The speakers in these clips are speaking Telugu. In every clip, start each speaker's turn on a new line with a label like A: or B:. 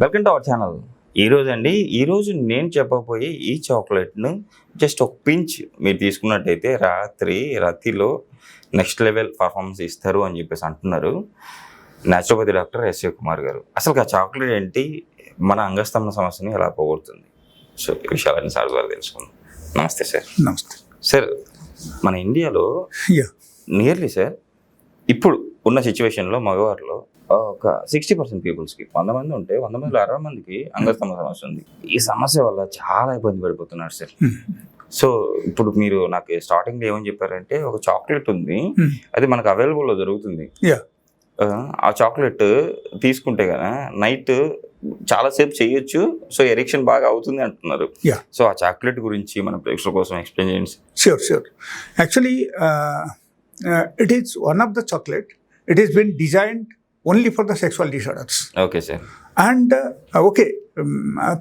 A: Welcome to our channel. ఈరోజు నేను చెప్పబోయే ఈ చాక్లెట్ను జస్ట్ ఒక పించ్ మీరు తీసుకున్నట్టయితే రతిలో నెక్స్ట్ లెవెల్ పర్ఫార్మెన్స్ ఇస్తారు అని చెప్పేసి అంటున్నారు న్యాచురోపతి డాక్టర్ ఎస్ఏ కుమార్ గారు. అసలు ఆ చాక్లెట్ ఏంటి, మన అంగస్తంభన సమస్యని ఎలా పోగొడుతుంది, సో ఈ విషయాలన్నీ సార్ ద్వారా తెలుసుకుందాం. నమస్తే సార్.
B: నమస్తే
A: సార్, మన ఇండియాలో నియర్లీ సార్ ఇప్పుడు ఉన్న సిచ్యువేషన్లో మగవారిలో ఒక 60% పీపుల్స్కి 100 మంది ఉంటే 100 మందిలో 60 మందికి అంగస్తంభన సమస్య ఉంది. ఈ సమస్య వల్ల చాలా ఇబ్బంది పడిపోతున్నారు సార్. సో ఇప్పుడు మీరు నాకు స్టార్టింగ్లో ఏమని చెప్పారంటే ఒక చాక్లెట్ ఉంది, అది మనకు అవైలబుల్లో దొరుకుతుంది. ఆ చాక్లెట్ తీసుకుంటే కదా నైట్ చాలాసేపు చేయొచ్చు, సో ఎరిక్షన్ బాగా అవుతుంది అంటున్నారు. సో ఆ చాక్లెట్ గురించి మన ప్రేక్షకుల కోసం ఎక్స్ప్లెయిన్ చేయండి.
B: Sure. Actually, it is one of the chocolate. It has been designed only for the sexual disorders.
A: Okay, sir.
B: And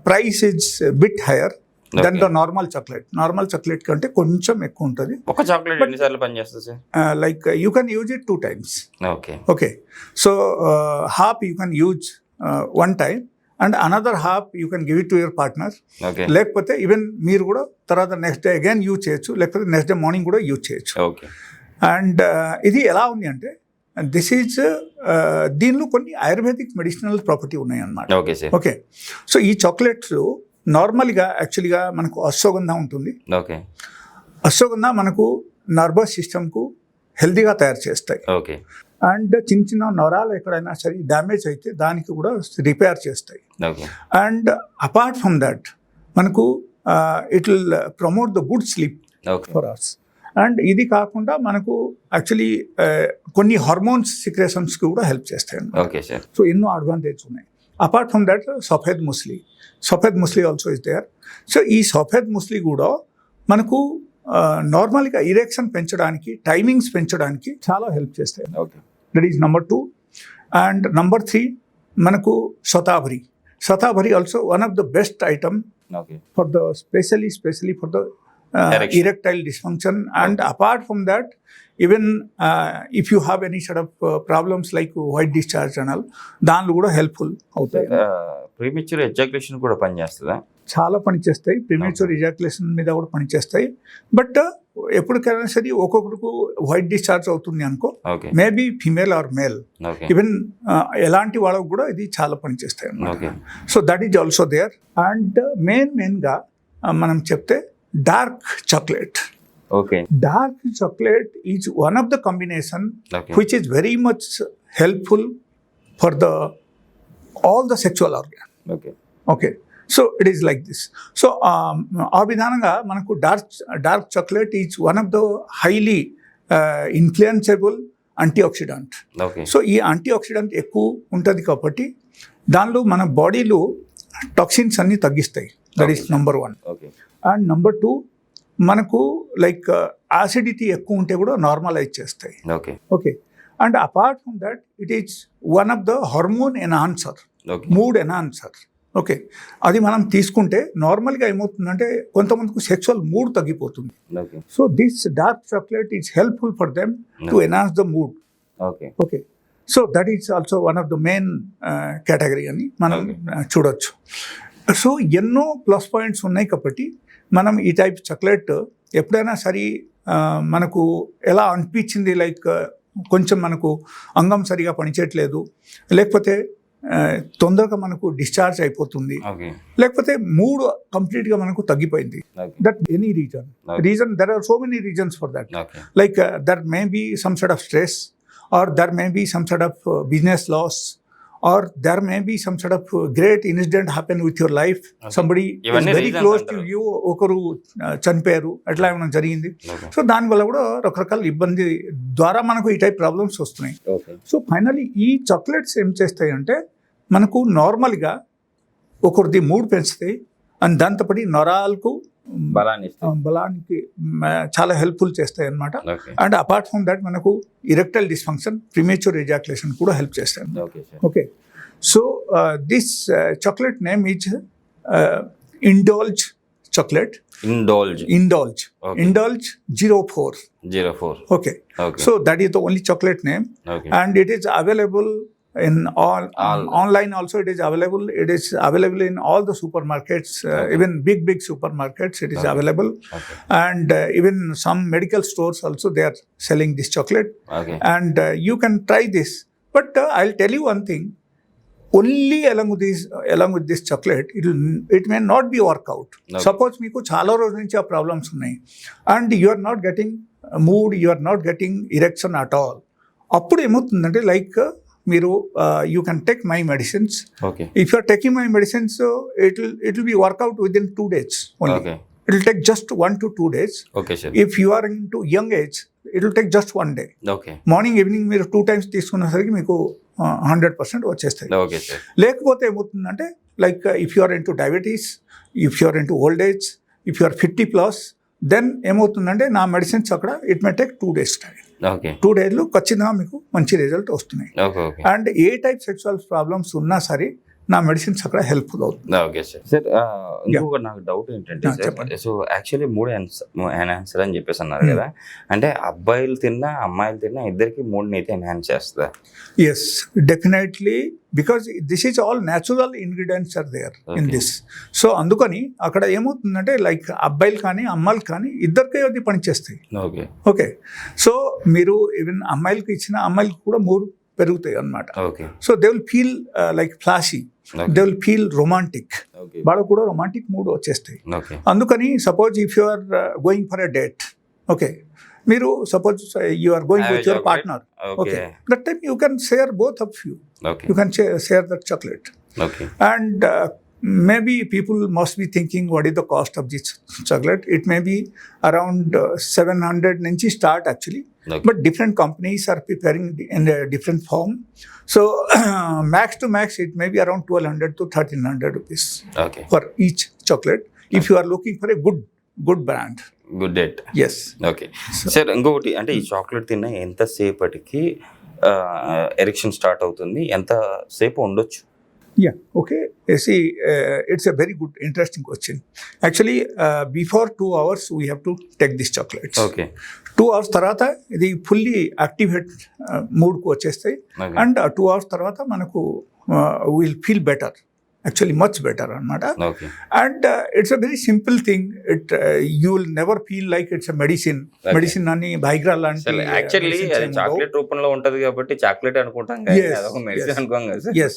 B: price is a bit higher than the normal chocolate. Normal chocolate కంటే కొంచెం ఎక్కువ ఉంటుంది.
A: ఒక చాక్లెట్ ఎన్నిసార్లు పనిచేస్తుంది sir?
B: Like you can use it 2 times. Okay. So half you can use one time and another half you can give it to your partner. లేకపోతే ఈవెన్ మీరు కూడా తర్వాత నెక్స్ట్ డే అగైన్ యూజ్ చేయొచ్చు, లేకపోతే నెక్స్ట్ డే మార్నింగ్ కూడా యూజ్ చేయొచ్చు. అండ్ ఇది ఎలా ఉంది అంటే దిస్ ఈజ్ దీనిలో కొన్ని ఆయుర్వేదిక్ మెడిసినల్ ప్రాపర్టీ ఉన్నాయి అన్నమాట. ఓకే, సో ఈ చాక్లెట్స్ నార్మల్గా యాక్చువల్గా మనకు అశ్వగంధ ఉంటుంది. అశ్వగంధ మనకు నర్వస్ సిస్టమ్కు హెల్తీగా తయారు చేస్తాయి. అండ్ చిన్న చిన్న నరాలు ఎక్కడైనా సరే డ్యామేజ్ అయితే దానికి కూడా రిపేర్ చేస్తాయి. అండ్ అపార్ట్ ఫ్రమ్ దట్ మనకు it will promote the good sleep for us. And ఇది కాకుండా మనకు యాక్చువల్లీ కొన్ని హార్మోన్స్ సిక్రేషన్స్కి కూడా హెల్ప్ చేస్తాయి. సో ఎన్నో అడ్వాంటేజ్ ఉన్నాయి. Apart from that safed musli also is there. So ఈ సఫేద్ ముస్లీ కూడా మనకు నార్మల్గా ఇరెక్షన్ పెంచడానికి, టైమింగ్స్ పెంచడానికి చాలా హెల్ప్ చేస్తాయి. That is number 2. And number 3 మనకు shatavari also one of the best item for the specially for the erectile dysfunction. And apart from that, even if you have any sort of problems like white discharge and all, దానిలో కూడా హెల్ప్ఫుల్ అవుతాయి.
A: ప్రీమెచ్యూర్ ఎజాక్యులేషన్ కూడా పనిచేస్తుందా?
B: చాలా పనిచేస్తాయి. ప్రీమెచ్యూర్ ఎజాక్యులేషన్ మీద కూడా పనిచేస్తాయి. బట్ ఎప్పటికైనా సరే ఒక్కొక్కరికి వైట్ డిశ్చార్జ్ అవుతుంది అనుకో, maybe female or male, even ఎలాంటి వాళ్ళకు కూడా ఇది చాలా పనిచేస్తాయి అన్నమాట. So that is also there. And మెయిన్గా మనం చెప్తే dark chocolate. Dark chocolate is one of the combination which is very much helpful for all the sexual organ. So it is like this. So ఆ విధానంగా మనకు dark chocolate is one of the highly influenceable antioxidant. So ఈ యాంటీఆక్సిడెంట్ ఎక్కువ ఉంటుంది కాబట్టి దానిలో మన బాడీలో టాక్సిన్స్ అన్ని తగ్గిస్తాయి. That is number 1. And number 2 మనకు లైక్ యాసిడిటీ ఎక్కువ ఉంటే కూడా నార్మలైజ్ చేస్తాయి. Okay, and apart from that it is one of the hormone enhancer, mood enhancer. Okay, అది మనం తీసుకుంటే నార్మల్గా ఏమవుతుందంటే కొంతమందికి సెక్సువల్ మూడ్ తగ్గిపోతుంది. So this dark chocolate is helpful for them to enhance the mood. Okay, so that is also one of the main category అని మనం చూడొచ్చు. సో ఎన్నో ప్లస్ పాయింట్స్ ఉన్నాయి కాబట్టి మనం ఈ టైప్ చాక్లెట్ ఎప్పుడైనా సరే మనకు ఎలా అనిపించింది, లైక్ కొంచెం మనకు అంగం సరిగా పనిచేయట్లేదు, లేకపోతే తొందరగా మనకు డిశ్చార్జ్ అయిపోతుంది, లేకపోతే మూడ్ కంప్లీట్గా మనకు తగ్గిపోయింది. That any reason there are so many reasons for that. Like there may be some sort of stress, or there may be some sort of business loss, or there may be some sort of great incident happen with your life. Somebody is very close to you, ఒకరు చనిపోయారు, అట్లా ఏమైనా జరిగింది. సో దానివల్ల కూడా రకరకాల ఇబ్బంది ద్వారా మనకు ఈ టైప్ ప్రాబ్లమ్స్ వస్తున్నాయి. సో ఫైనల్లీ ఈ చాక్లెట్స్ ఏం చేస్తాయి అంటే మనకు నార్మల్గా ఒకరిది మూడ్ పెంచుతాయి, అండ్ దాంతోపాటు నరాలకు బలానికి చాలా హెల్ప్ఫుల్ చేస్తాయి అన్నమాట. అండ్ అపార్ట్ ఫ్రమ్ దట్ మనకు ఇరెక్టైల్ డిస్ఫంక్షన్, ప్రీమెచ్యూర్ ఎజాక్యులేషన్ కూడా హెల్ప్ చేస్తాయి. Okay, so this chocolate name is indulge chocolate. Indulge 04. Okay, so that is the only chocolate name, and it is available in all online also it is available. It is available in all the supermarkets, even big supermarkets it is available. And even some medical stores also they are selling this chocolate. And you can try this. But I'll tell you one thing, only along with this chocolate it may not be work out. Suppose మీకు చాలా రోజుల నుంచి ఆ ప్రాబ్లమ్స్ ఉన్నాయి and you are not getting mood, you are not getting erection at all. అప్పుడు ఏమవుతుందంటే లైక్ మీరు you can take my medicines. If you are taking my medicines it will be work out within 2 days only. It will take just 1 to 2 days. If you are in to young age it will take just 1 day. Morning evening మీరు 2 times తీసుకునేసరికి మీకు 100% వచ్చేస్తాయి. లేకపోతే ఏమవుతుందంటే like if you are in to diabetes, if you are in to old age, if you are 50+, then ఏమవుతుందంటే నా మెడిసిన్స్ అక్కడ it may take 2 days time. 2 days ఖచ్చితంగా మీకు మంచి రిజల్ట్ వస్తున్నాయి. And A type sexual problems ఉన్నా సరే నా మెడిసిన్స్ అక్కడ హెల్ప్ఫుల్ అవుతుంది.
A: Okay sir. ఇంకొక నాకు డౌట్ ఏంటంటే సార్, సో యాక్చువల్లీ 3 ఎన్హాన్సర్ అని చెప్పేసి అన్నారు కదా, అంటే అబ్బాయిలు తిన్నా అమ్మాయిలు తిన్నా ఇద్దరికి 3 అయితే ఎన్హాన్స్ చేస్తుందా?
B: Yes, definitely, because this is all natural ingredients are there in this. So అందుకని అక్కడ ఏమవుతుందంటే లైక్ అబ్బాయిలు కానీ అమ్మాయిలు కానీ ఇద్దరికే అది పనిచేస్తాయి. ఓకే, సో మీరు ఈవెన్ అమ్మాయిలకి ఇచ్చిన అమ్మాయిలకి కూడా 3 పెరుగుతాయి అన్నమాట. So they will feel like flashy, they will feel romantic, వాళ్ళకు కూడా రొమాంటిక్ మూడ్ వచ్చేస్తాయి. అందుకని suppose if you are going for a date, okay, మీరు suppose you are going with your partner, okay, that time you can share both of you, you can share that chocolate. And maybe people must be thinking what is the cost of this chocolate. It may be around 700 nunchi start actually, but different companies are preparing in a different form. So max to max it may be around 1200 to 1300 rupees for each chocolate if you are looking for a good brand.
A: Good date.
B: Yes.
A: Okay sir, ఇంకొకటి అంటే ఈ చాక్లెట్ తిన్న ఎంతసేపటికి ఎరెక్షన్ స్టార్ట్ అవుతుంది, ఎంతసేపు ఉండొచ్చు?
B: Yeah, okay. See, it's a very good, interesting question. Actually, before 2 hours, we have to take these chocolates.
A: Okay.
B: 2 hours tarvata, ఇది fully activate mood ku వచ్చేస్తాయి. And 2 hours tarvata మనకు will feel better. Actually, much better అన్నమాట. And it's a very simple thing. You will never feel like it's a medicine. Medicine అని Viagra లాంటి.
A: Actually, అది చాక్లెట్ రూపంలో ఉంటది కాబట్టి చాక్లెట్ అనుకుంటాం కానీ అదొక మెడిసిన్ అనుకోం కదా sir.
B: Yes.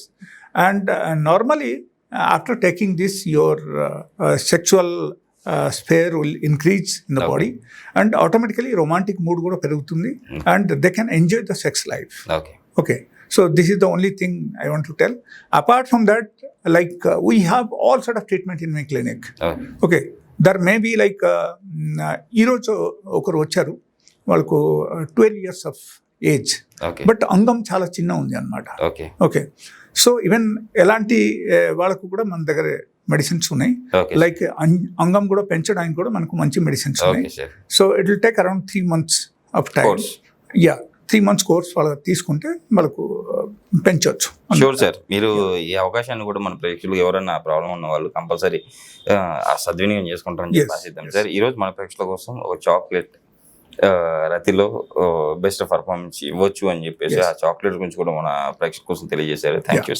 B: And normally after taking this your sexual sphere will increase in the body and automatically romantic mood kuda perugutundi and they can enjoy the sex life. Okay, so this is the only thing I want to tell. Apart from that, like we have all sort of treatment in my clinic. Okay, there may be like ee roju okaru vacharu valku 12 years of age, but angam chala chinna undi annamata. Okay, so even ఎలాంటి వాళ్ళకు కూడా మన దగ్గర మెడిసిన్స్ ఉన్నాయి. లైక్ అంగం కూడా పెంచడానికి కూడా మనకు మంచి మెడిసిన్స్ ఉన్నాయి. So it will take around 3 months of time. 3 months course వాళ్ళకి తీసుకుంటే వాళ్ళకు పెంచవచ్చు.
A: షూర్ సార్, మీరు ఈ అవకాశాన్ని కూడా మన ప్రేక్షకులు ఎవరైనా ప్రాబ్లం ఉన్న వాళ్ళు కంపల్సరీ ఆ సద్వినియోగం చేసుకుంటారని చెప్పి ఆశిద్దాం సార్. ఈరోజు మన ప్రేక్షకుల కోసం ఒక చాక్లెట్ రతిలో బెస్ట్ పర్ఫార్మెన్స్ ఇవ్వచ్చు అని చెప్పేసి ఆ చాక్లెట్ గురించి కూడా మన ప్రేక్షకుల కోసం తెలియజేశారు. Thank you.